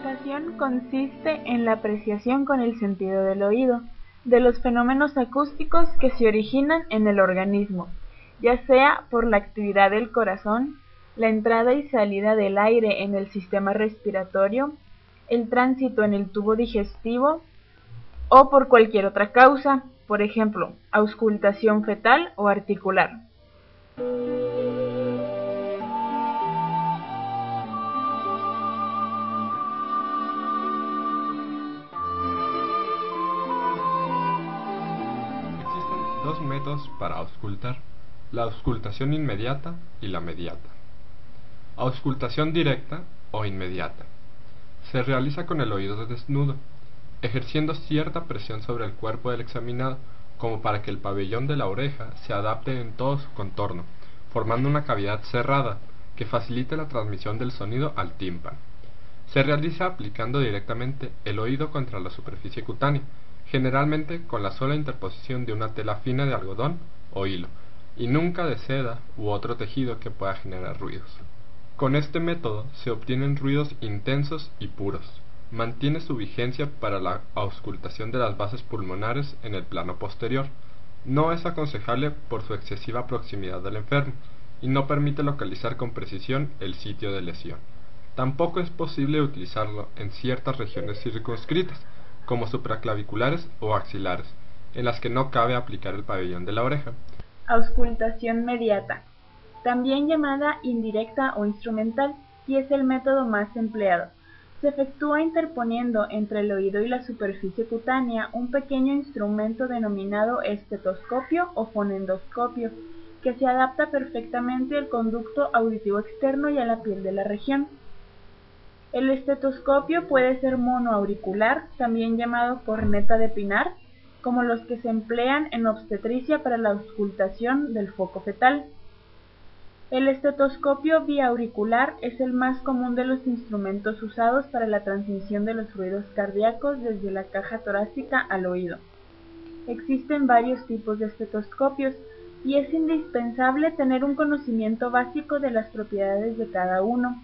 auscultación consiste en la apreciación con el sentido del oído de los fenómenos acústicos que se originan en el organismo, ya sea por la actividad del corazón, la entrada y salida del aire en el sistema respiratorio, el tránsito en el tubo digestivo o por cualquier otra causa, por ejemplo, auscultación fetal o articular. Existen dos métodos para auscultar, la auscultación inmediata y la mediata. Auscultación directa o inmediata. Se realiza con el oído desnudo, ejerciendo cierta presión sobre el cuerpo del examinado, como para que el pabellón de la oreja se adapte en todo su contorno, formando una cavidad cerrada que facilite la transmisión del sonido al tímpano. Se realiza aplicando directamente el oído contra la superficie cutánea, generalmente con la sola interposición de una tela fina de algodón o hilo, y nunca de seda u otro tejido que pueda generar ruidos. Con este método se obtienen ruidos intensos y puros. Mantiene su vigencia para la auscultación de las bases pulmonares en el plano posterior. No es aconsejable por su excesiva proximidad al enfermo y no permite localizar con precisión el sitio de lesión. Tampoco es posible utilizarlo en ciertas regiones circunscritas, como supraclaviculares o axilares, en las que no cabe aplicar el pabellón de la oreja. Auscultación mediata, también llamada indirecta o instrumental, y es el método más empleado. Se efectúa interponiendo entre el oído y la superficie cutánea un pequeño instrumento denominado estetoscopio o fonendoscopio, que se adapta perfectamente al conducto auditivo externo y a la piel de la región. El estetoscopio puede ser monoauricular, también llamado corneta de pinar, como los que se emplean en obstetricia para la auscultación del foco fetal. El estetoscopio biauricular es el más común de los instrumentos usados para la transmisión de los ruidos cardíacos desde la caja torácica al oído. Existen varios tipos de estetoscopios y es indispensable tener un conocimiento básico de las propiedades de cada uno.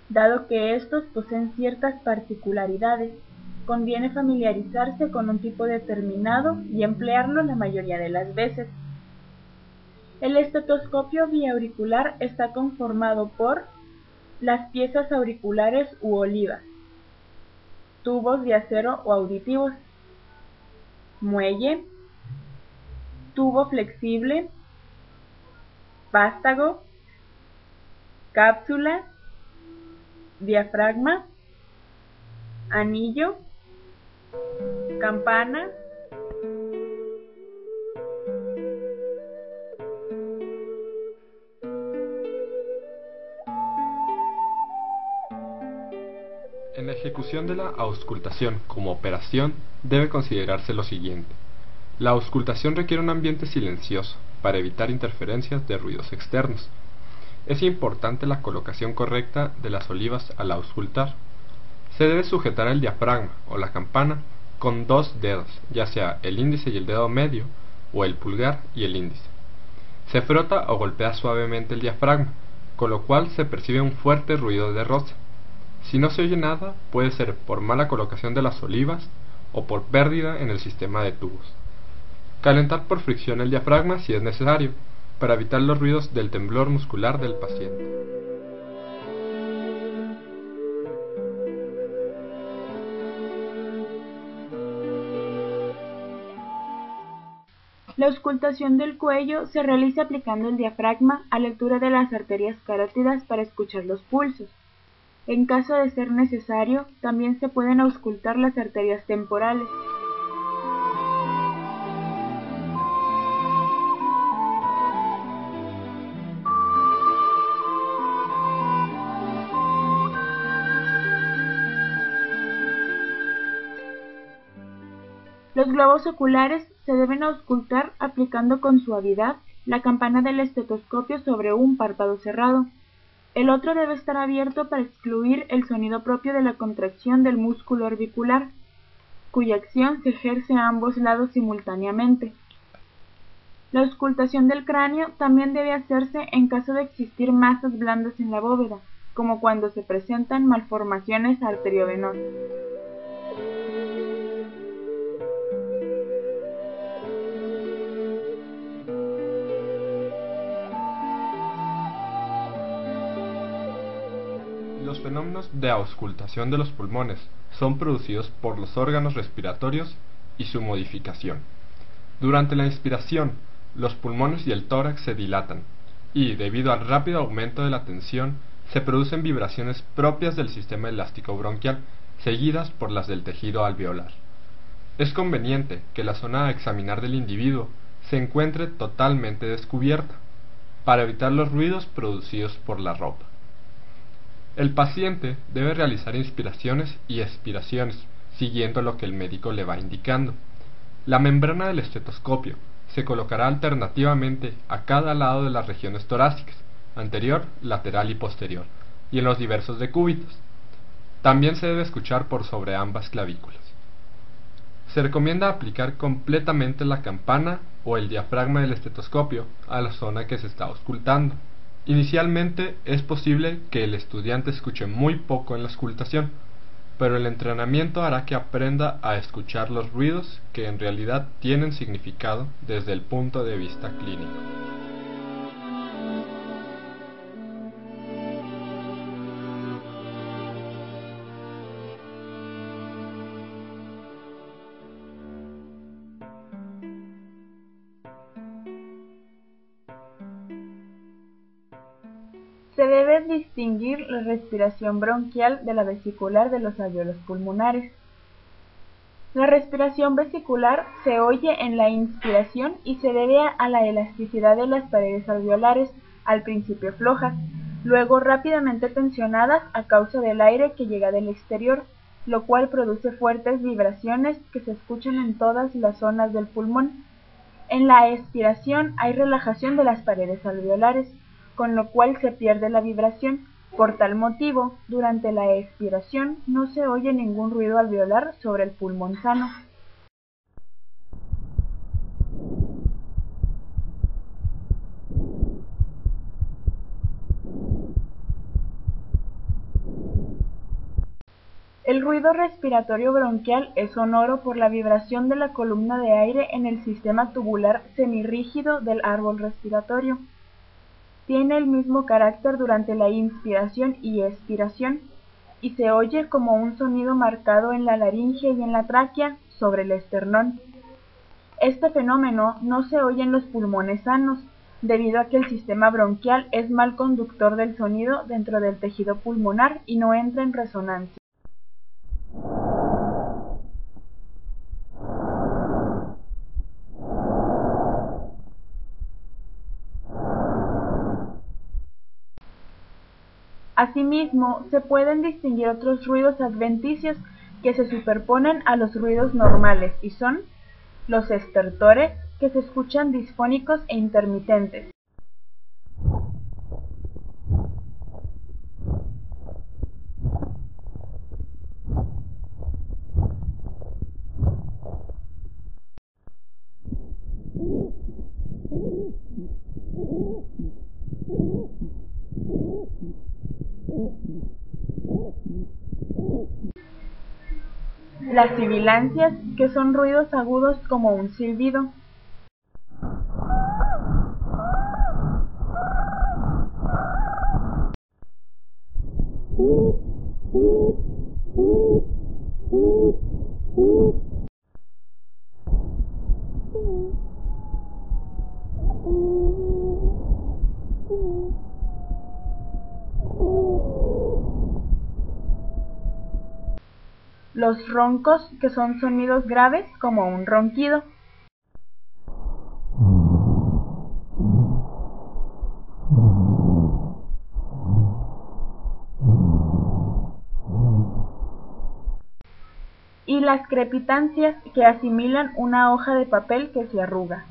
Dado que estos poseen ciertas particularidades, conviene familiarizarse con un tipo determinado y emplearlo la mayoría de las veces. El estetoscopio biauricular está conformado por las piezas auriculares u olivas, tubos de acero o auditivos, muelle, tubo flexible, vástago, cápsula, diafragma, anillo, campana, En la ejecución de la auscultación como operación debe considerarse lo siguiente. La auscultación requiere un ambiente silencioso para evitar interferencias de ruidos externos. Es importante la colocación correcta de las olivas al auscultar. Se debe sujetar el diafragma o la campana con dos dedos, ya sea el índice y el dedo medio o el pulgar y el índice. Se frota o golpea suavemente el diafragma, con lo cual se percibe un fuerte ruido de roce. Si no se oye nada, puede ser por mala colocación de las olivas o por pérdida en el sistema de tubos. Calentar por fricción el diafragma si es necesario, para evitar los ruidos del temblor muscular del paciente. La auscultación del cuello se realiza aplicando el diafragma a la altura de las arterias carótidas para escuchar los pulsos. En caso de ser necesario, también se pueden auscultar las arterias temporales. Los globos oculares se deben auscultar aplicando con suavidad la campana del estetoscopio sobre un párpado cerrado. El otro debe estar abierto para excluir el sonido propio de la contracción del músculo orbicular, cuya acción se ejerce a ambos lados simultáneamente. La auscultación del cráneo también debe hacerse en caso de existir masas blandas en la bóveda, como cuando se presentan malformaciones arteriovenosas. Los fenómenos de auscultación de los pulmones son producidos por los órganos respiratorios y su modificación. Durante la inspiración, los pulmones y el tórax se dilatan y, debido al rápido aumento de la tensión, se producen vibraciones propias del sistema elástico bronquial, seguidas por las del tejido alveolar. Es conveniente que la zona a examinar del individuo se encuentre totalmente descubierta, para evitar los ruidos producidos por la ropa. El paciente debe realizar inspiraciones y expiraciones, siguiendo lo que el médico le va indicando. La membrana del estetoscopio se colocará alternativamente a cada lado de las regiones torácicas, anterior, lateral y posterior, y en los diversos decúbitos. También se debe escuchar por sobre ambas clavículas. Se recomienda aplicar completamente la campana o el diafragma del estetoscopio a la zona que se está auscultando. Inicialmente es posible que el estudiante escuche muy poco en la auscultación, pero el entrenamiento hará que aprenda a escuchar los ruidos que en realidad tienen significado desde el punto de vista clínico. Se debe distinguir la respiración bronquial de la vesicular de los alvéolos pulmonares. La respiración vesicular se oye en la inspiración y se debe a la elasticidad de las paredes alveolares, al principio flojas, luego rápidamente tensionadas a causa del aire que llega del exterior, lo cual produce fuertes vibraciones que se escuchan en todas las zonas del pulmón. En la expiración hay relajación de las paredes alveolares, con lo cual se pierde la vibración. Por tal motivo, durante la expiración no se oye ningún ruido alveolar sobre el pulmón sano. El ruido respiratorio bronquial es sonoro por la vibración de la columna de aire en el sistema tubular semirrígido del árbol respiratorio. Tiene el mismo carácter durante la inspiración y expiración, y se oye como un sonido marcado en la laringe y en la tráquea, sobre el esternón. Este fenómeno no se oye en los pulmones sanos, debido a que el sistema bronquial es mal conductor del sonido dentro del tejido pulmonar y no entra en resonancia. Asimismo, se pueden distinguir otros ruidos adventicios que se superponen a los ruidos normales y son los estertores, que se escuchan disfónicos e intermitentes. Las sibilancias, que son ruidos agudos como un silbido. Los roncos, que son sonidos graves como un ronquido. Y las crepitancias, que asimilan una hoja de papel que se arruga.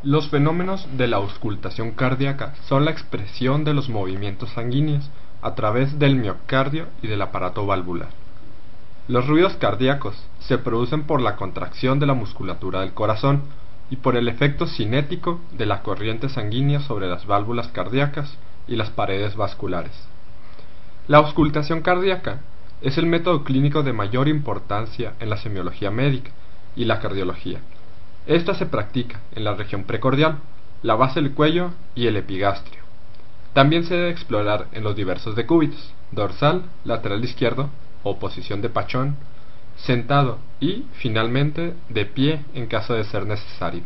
Los fenómenos de la auscultación cardíaca son la expresión de los movimientos sanguíneos a través del miocardio y del aparato valvular. Los ruidos cardíacos se producen por la contracción de la musculatura del corazón y por el efecto cinético de la corriente sanguínea sobre las válvulas cardíacas y las paredes vasculares. La auscultación cardíaca es el método clínico de mayor importancia en la semiología médica y la cardiología. Esta se practica en la región precordial, la base del cuello y el epigastrio. También se debe explorar en los diversos decúbitos, dorsal, lateral izquierdo o posición de pachón, sentado y, finalmente, de pie en caso de ser necesario.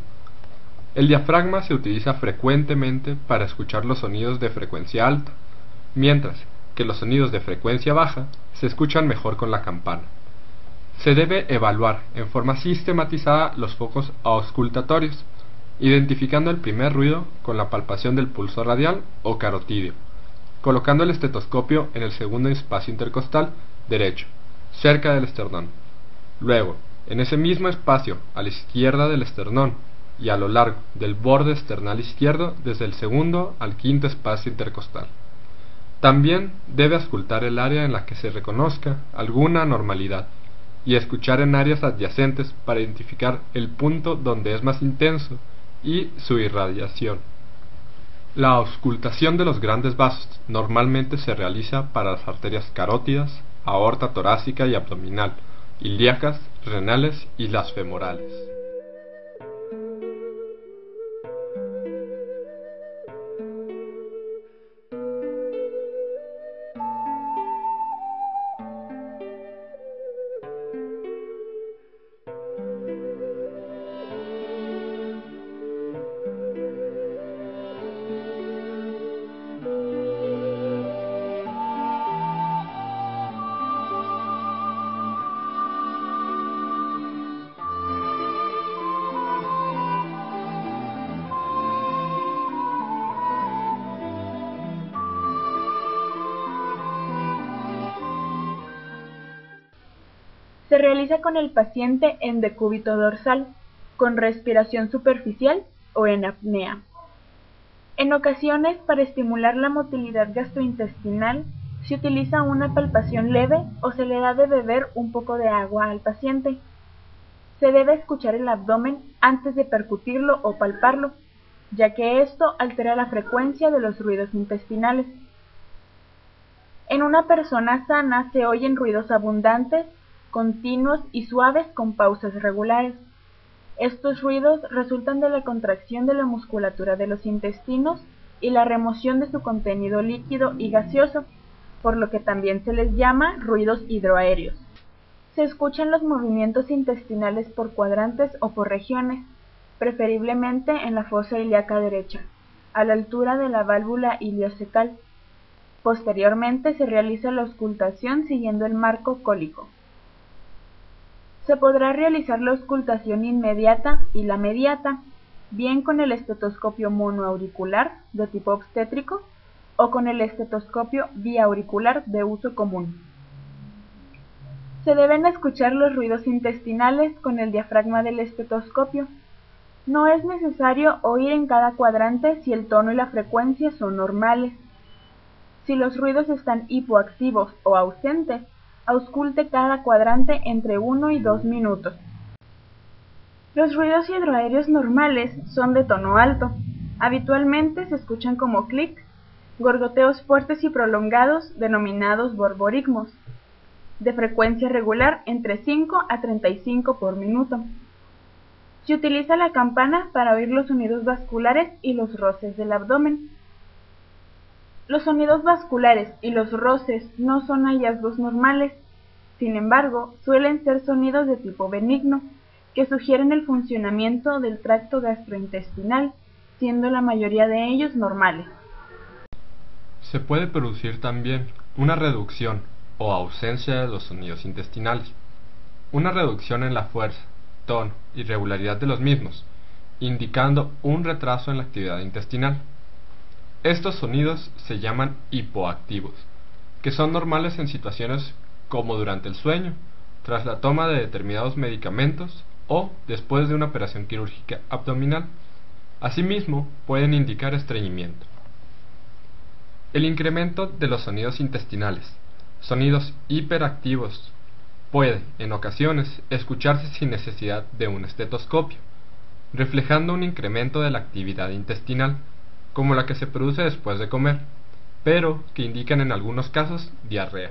El diafragma se utiliza frecuentemente para escuchar los sonidos de frecuencia alta, mientras que los sonidos de frecuencia baja se escuchan mejor con la campana. Se debe evaluar en forma sistematizada los focos auscultatorios, identificando el primer ruido con la palpación del pulso radial o carotídeo, colocando el estetoscopio en el segundo espacio intercostal derecho, cerca del esternón. Luego, en ese mismo espacio, a la izquierda del esternón y a lo largo del borde esternal izquierdo desde el segundo al quinto espacio intercostal. También debe auscultar el área en la que se reconozca alguna anormalidad y escuchar en áreas adyacentes para identificar el punto donde es más intenso y su irradiación. La auscultación de los grandes vasos normalmente se realiza para las arterias carótidas, aorta torácica y abdominal, ilíacas, renales y las femorales. Se realiza con el paciente en decúbito dorsal, con respiración superficial o en apnea. En ocasiones, para estimular la motilidad gastrointestinal, se utiliza una palpación leve o se le da de beber un poco de agua al paciente. Se debe escuchar el abdomen antes de percutirlo o palparlo, ya que esto altera la frecuencia de los ruidos intestinales. En una persona sana se oyen ruidos abundantes, continuos y suaves con pausas regulares. Estos ruidos resultan de la contracción de la musculatura de los intestinos y la remoción de su contenido líquido y gaseoso, por lo que también se les llama ruidos hidroaéreos. Se escuchan los movimientos intestinales por cuadrantes o por regiones, preferiblemente en la fosa ilíaca derecha, a la altura de la válvula iliocecal. Posteriormente se realiza la auscultación siguiendo el marco cólico. Se podrá realizar la auscultación inmediata y la mediata, bien con el estetoscopio monoauricular de tipo obstétrico o con el estetoscopio biauricular de uso común. Se deben escuchar los ruidos intestinales con el diafragma del estetoscopio. No es necesario oír en cada cuadrante si el tono y la frecuencia son normales. Si los ruidos están hipoactivos o ausentes, ausculte cada cuadrante entre 1 y 2 minutos. Los ruidos hidroaéreos normales son de tono alto. Habitualmente se escuchan como clics, gorgoteos fuertes y prolongados denominados borborigmos, de frecuencia regular entre 5 a 35 por minuto. Se utiliza la campana para oír los sonidos vasculares y los roces del abdomen. Los sonidos vasculares y los roces no son hallazgos normales, sin embargo, suelen ser sonidos de tipo benigno, que sugieren el funcionamiento del tracto gastrointestinal, siendo la mayoría de ellos normales. Se puede producir también una reducción o ausencia de los sonidos intestinales, una reducción en la fuerza, tono y regularidad de los mismos, indicando un retraso en la actividad intestinal. Estos sonidos se llaman hipoactivos, que son normales en situaciones como durante el sueño, tras la toma de determinados medicamentos o después de una operación quirúrgica abdominal. Asimismo, pueden indicar estreñimiento. El incremento de los sonidos intestinales, sonidos hiperactivos, puede, en ocasiones, escucharse sin necesidad de un estetoscopio, reflejando un incremento de la actividad intestinal, como la que se produce después de comer, pero que indican en algunos casos diarrea.